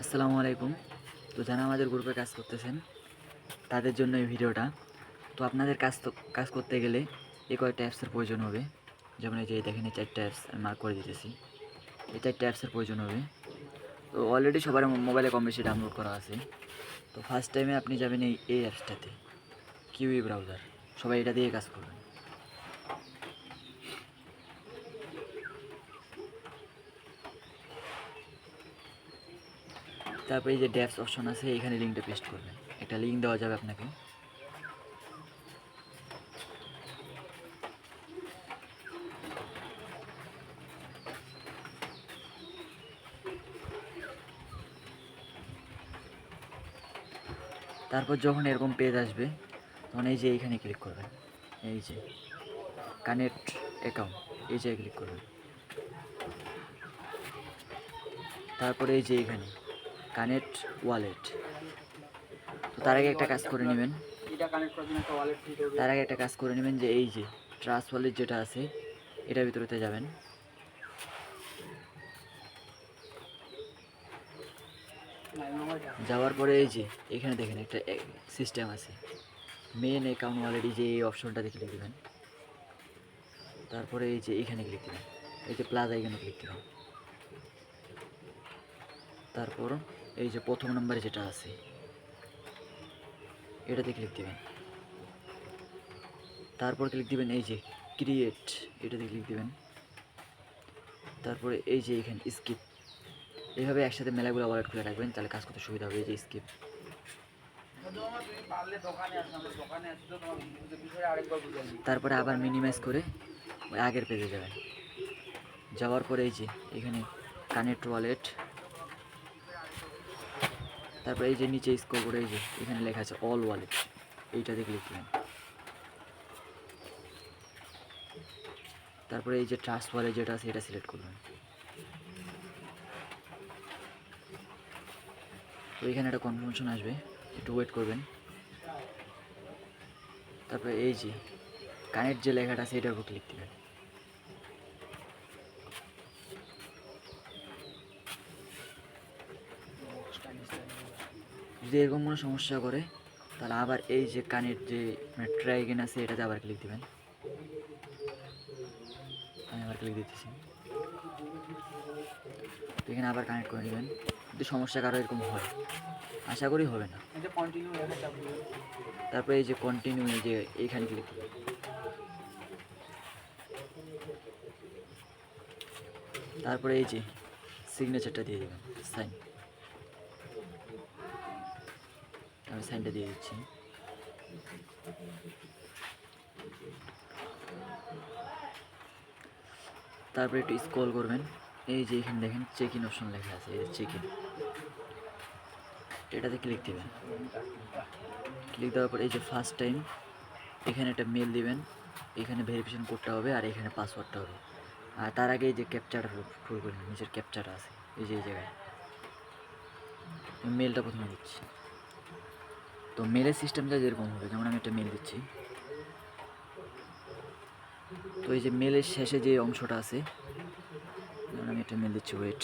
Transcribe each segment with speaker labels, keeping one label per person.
Speaker 1: আসসালামু আলাইকুম। তো যারা আমাদের গ্রুপে কাজ করতেছেন তাদের জন্য এই ভিডিওটা। তো আপনাদের কাজ করতে গেলে এই কয়েকটা অ্যাপসের প্রয়োজন হবে। যেমন এই যে দেখেন এই 4টা অ্যাপস আমি মার্ক করে দিতেছি। এই 4টা অ্যাপসের প্রয়োজন হবে। তো অলরেডি সবার মোবাইলে কম বেশি ডাউনলোড করা আছে। তো ফার্স্ট টাইমে আপনি যাবেন এই অ্যাপসটাতে, কিউই ব্রাউজার। সবাই এটা দিয়ে কাজ করবেন। তারপরে এই যে ড্যাপস অপশন আছে, এখানে লিঙ্কটা পেস্ট করবেন। একটা লিঙ্ক দেওয়া যাবে আপনাকে। তারপর যখন এরকম পেজ আসবে তখন এই যে এইখানে ক্লিক করবেন। এই যে কানেক্ট অ্যাকাউন্ট, এই যে ক্লিক করবেন। তারপরে এই যে এখানে কানেক্ট ওয়ালেট। তো তার আগে একটা কাজ করে নেবেন যে এই যে ট্রাস্ট ওয়ালেট যেটা আছে এটার ভিতরেতে যাবেন। যাওয়ার পরে এই যে এখানে দেখেন একটা সিস্টেম আছে, মেন অ্যাকাউন্ট ওয়ালেট, এই যে এই অপশনটাতে ক্লিক দেবেন। তারপরে এই যে এখানে ক্লিক দেবেন, এই যে প্লাস আইকনে ক্লিক দেবেন। তারপর এই যে প্রথম নম্বরে যেটা আছে এটাতে ক্লিক দেবেন। তারপর ক্লিক দিবেন এই যে ক্রিয়েট, এটাতে ক্লিক দিবেন। তারপরে এই যে এখানে স্কিপ, এইভাবে একসাথে মেলাগুলো ওয়ালেট খুলে রাখবেন, তাহলে কাজ করতে সুবিধা হবে। এই যে স্কিপ। তারপরে আবার মিনিমাইজ করে ওই আগের পেজে যাবেন। যাওয়ার পরে এই যে এখানে কানেক্ট ওয়ালেট, তারপরে এই যে নিচে স্ক্রল করে এই যে এখানে লেখা আছে অল ওয়ালেট, এইটাতে ক্লিক করবেন। তারপরে এই যে ট্রাস্ট ওয়ালেট যেটা আছে এটা সিলেক্ট করবেন। তো এখানে একটা কনফার্মেশন আসবে, একটু ওয়েট করবেন। তারপরে এই যে কানেক্ট যে লেখাটা আছে এটার উপর ক্লিক দেবেন। যদি এরকম কোনো সমস্যা করে তাহলে আবার এই যে কানেক্ট যে ট্রাই এগেন আছে এটাতে আবার ক্লিক দেবেন। আমি আবার ক্লিক দিতেছি। তো এখানে আবার কানেক্ট করে নেবেন। যদি সমস্যা কারো এরকম হয়, আশা করি হবে না। তারপরে এই যে কন্টিনিউ, এই যে এইখানে ক্লিক দেবেন। তারপরে এই যে সিগনেচারটা দিয়ে দেবেন, সাইন। আমি সাইনটা দিয়ে দিচ্ছি। তারপরে একটু স্ক্রল করবেন, এই যে এখানে দেখেন চেক ইন অপশন লেখা আছে, এই যে চেক ইন, এটাতে ক্লিক দেবেন। ক্লিক দেওয়ার পর এই যে ফার্স্ট টাইম এখানে একটা মেল দিবেন, এখানে ভেরিফিকেশন কোডটা হবে আর এখানে পাসওয়ার্ডটা হবে। আর তার আগে এই যে ক্যাপচাটা ফুল করে নিচের ক্যাপচাটা আছে এই যে এই জায়গায়, মেলটা প্রথমে দিচ্ছি। তো মেলের সিস্টেমটা যেরকম হবে, যেমন আমি একটা মেল দিচ্ছি। তো এই যে মেলের শেষে যে অংশটা আছে, যেমন আমি একটা মেল দিচ্ছি, ওয়েট।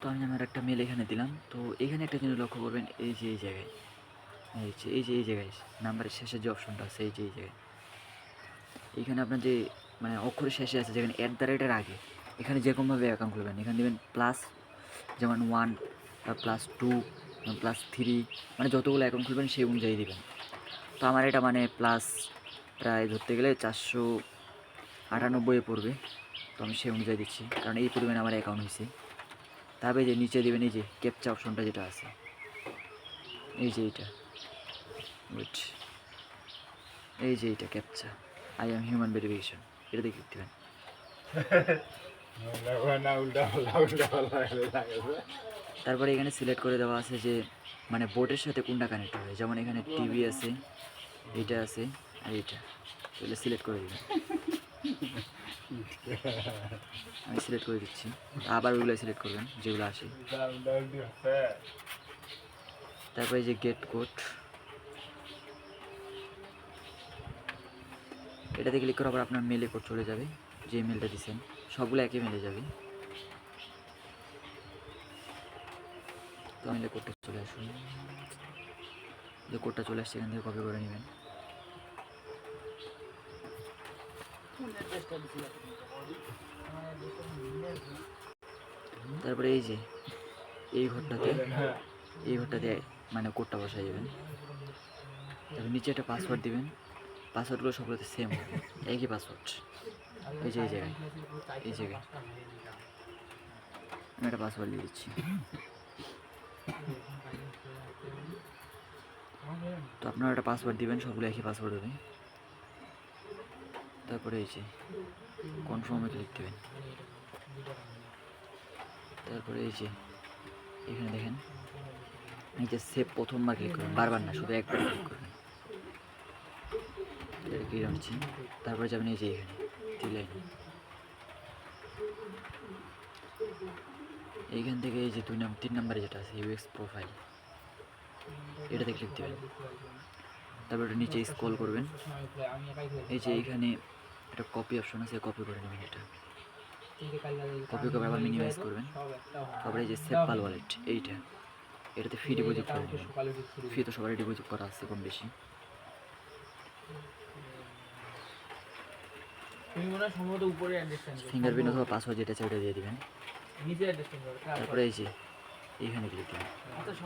Speaker 1: তো আমি আমার একটা মেল এখানে দিলাম। তো এখানে একটা জিনিস লক্ষ্য করবেন, এই যে এই জায়গায়, এই জায়গায় নাম্বারের শেষে যে অপশনটা আছে এই যে এই জায়গায়, এইখানে আপনার যে মানে অক্ষরের শেষে আছে যেখানে অ্যাট দ্য রেটের আগে, এখানে যেরকমভাবে অ্যাকাউন্ট খুলবেন, এখানে দেবেন প্লাস, যেমন 1 +2 +3, মানে যতগুলো অ্যাকাউন্ট খুলবেন সেই অনুযায়ী দেবেন। তো আমার এটা মানে প্লাস প্রায় ধরতে গেলে 498 পড়বে। তো আমি সেই অনুযায়ী দিচ্ছি, কারণ এই পরিমাণে আমার অ্যাকাউন্ট হয়েছে। তারপরে যে নিচে দেবেন এই যে ক্যাপচা অপশনটা যেটা আছে, এই যে এইটা, ওয়েট, এই যে এইটা captcha, I am human verification, এটাতে ক্লিক দেবেন। তারপরে এখানে সিলেক্ট করে দেওয়া আছে যে মানে বোর্ডের সাথে কোনটা কানেক্ট হবে, যেমন এখানে টিভি আছে, এইটা আছে আর এইটা, এগুলো সিলেক্ট করে দেবেন। আমি সিলেক্ট করে দিচ্ছি, আবার ওইগুলো সিলেক্ট করবেন যেগুলো আসে। তারপরে যে গেট কোড, এটাতে ক্লিক করার পর আপনার মেলে কোড চলে যাবে। যে ইমেলটা দিচ্ছেন সবগুলো একই মেলে যাবে। তো মেলে কোডটা চলে আসুন, যে কোডটা চলে আসছে এখান থেকে কপি করে নেবেন। তারপরে এই যে এই ঘরটাতে মানে কোডটা বসাই যাবেন। তারপর নিচে একটা পাসওয়ার্ড দিবেন, পাসওয়ার্ডগুলো সবগুলোতে সেম হবে, একই পাসওয়ার্ড। এই যে এই জায়গায় আমি একটা পাসওয়ার্ড দিয়ে দিচ্ছি। তো আপনারা একটা পাসওয়ার্ড দিবেন, সবগুলো একই পাসওয়ার্ড হবে। তারপরে এই যে কনফার্মে ক্লিক দেবেন। তারপরে এই যে এখানে দেখেন এই যে সেভ প্রথমবার ক্লিক করবেন, বারবার না, শুধু একবার ক্লিক করবেন। ক্লিক হচ্ছে, তারপরে যাবেন এই যে এখানে 3 লাইনে, এইখান থেকে এই যে 3 নম্বরে যেটা আছে ইউএক্স প্রোফাইল, এটাতে ক্লিক দেবেন। তারপর এটা নিচে স্ক্রল করবেন, এই যে এইখানে একটা কপি অপশন আছে, কপি করে নেবেন। এটা কপি করে আবার মিনিমাইজ করবেন। তারপরে এই যে সেভ পাল ওয়ালেট, এটাতে ফি ডিপোজিট করে নেবেন। ফি তো সবারই ডিপোজিট করা আছে কম বেশি। ফিঙ্গারপ্রিন্ট অথবা পাসওয়ার্ড যেটা আছে ওটা দিয়ে দেবেন। তারপরে এই যে এইখানে ক্লিক দেবেন,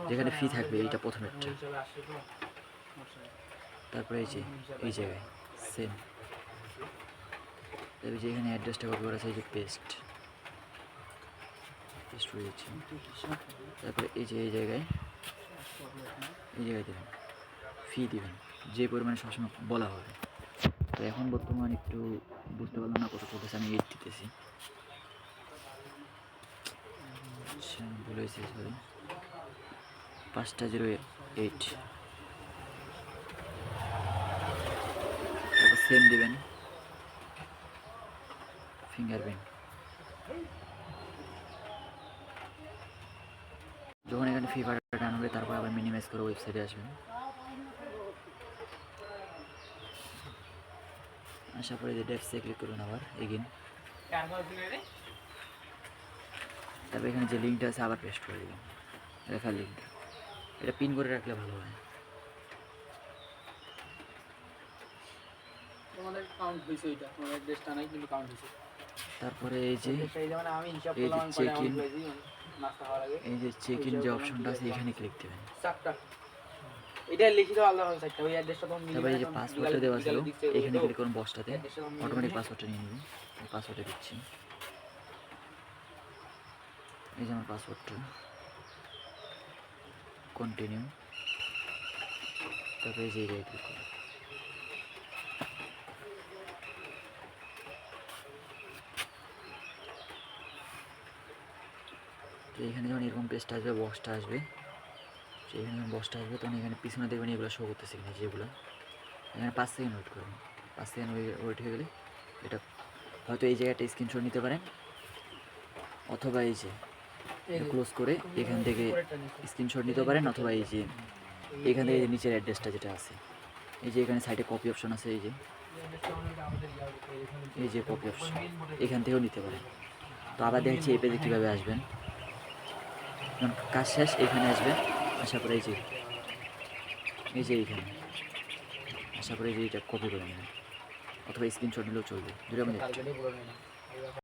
Speaker 1: যেখানে ফি থাকবে এইটা প্রথমেরটা। তারপরে এই যে এই জায়গায় সেম, তারপরে যে এখানে অ্যাড্রেসটা কপি করা আছে এই যে পেস্ট হয়ে যাচ্ছে। তারপরে এই যে এই জায়গায় দেবেন, ফি দিবেন যে পরিমাণে সবসময় বলা হবে। তো এখন বর্তমান একটু বুঝতে পারলাম না কত চলতেছে, আমি 8 দিতেছি। আচ্ছা ভুল হয়েছে, সরি, 508। তারপর সেম দিবেন, ফিঙ্গারপ্রিন্ট। যখন এখানে ফি ভাড়াটা ডান হবে তারপর আবার মিনিমাইজ করে ওয়েবসাইটে আসবেন। আশা করি যে ডেপসে ক্লিক করুন আবার এগেইন। তারপর এখানে যে লিঙ্কটা আছে আবার পেস্ট করে দেবেন, রেফার লিঙ্কটা। এটা পিন করে রাখলে ভালো হয়। তারপরে এই যে চেক ইন যে অপশনটা আছে এখানে ক্লিক দেবেন। তারপরে এই যে পাসওয়ার্ডটা দেওয়া ছিল এখানে ক্লিক করুন, বক্সটাতে অটোমেটিক পাসওয়ার্ডটা নিয়ে নেবেন। পাসওয়ার্ডটা দিচ্ছি, এই যে আমার পাসওয়ার্ডটা, কন্টিনিউ। তারপরে এই যে ক্লিক করুন। তো এখানে যখন এরকম পেজটা আসবে, বক্সটা আসবে, তো এখানে যখন বক্সটা আসবে তখন এখানে পিছনে দেখবেন এগুলো শো করতেছে কিনা, যেগুলো এখানে 5 সেকেন্ড ওয়েট করবেন। 5 সেকেন্ড ওয়েট হয়ে গেলে এটা হয়তো এই জায়গাটা স্ক্রিনশট নিতে পারেন, অথবা এই যে ক্লোজ করে এখান থেকে স্ক্রিনশট নিতে পারেন, অথবা এই যে এখান থেকে নিচের অ্যাড্রেসটা যেটা আছে, এই যে এখানে সাইডে কপি অপশন আছে, এই যে কপি অপশন, এখান থেকেও নিতে পারেন। তো আবার দেখছি এই পেজে কীভাবে আসবেন। যখন কাজ শেষ এখানে আসবেন, আশা করে এই যে এইখানে আশা করে এই যে এটা কপি করে নেবেন, অথবা স্ক্রিনশট নিলেও চলবে, দুটো মধ্যে।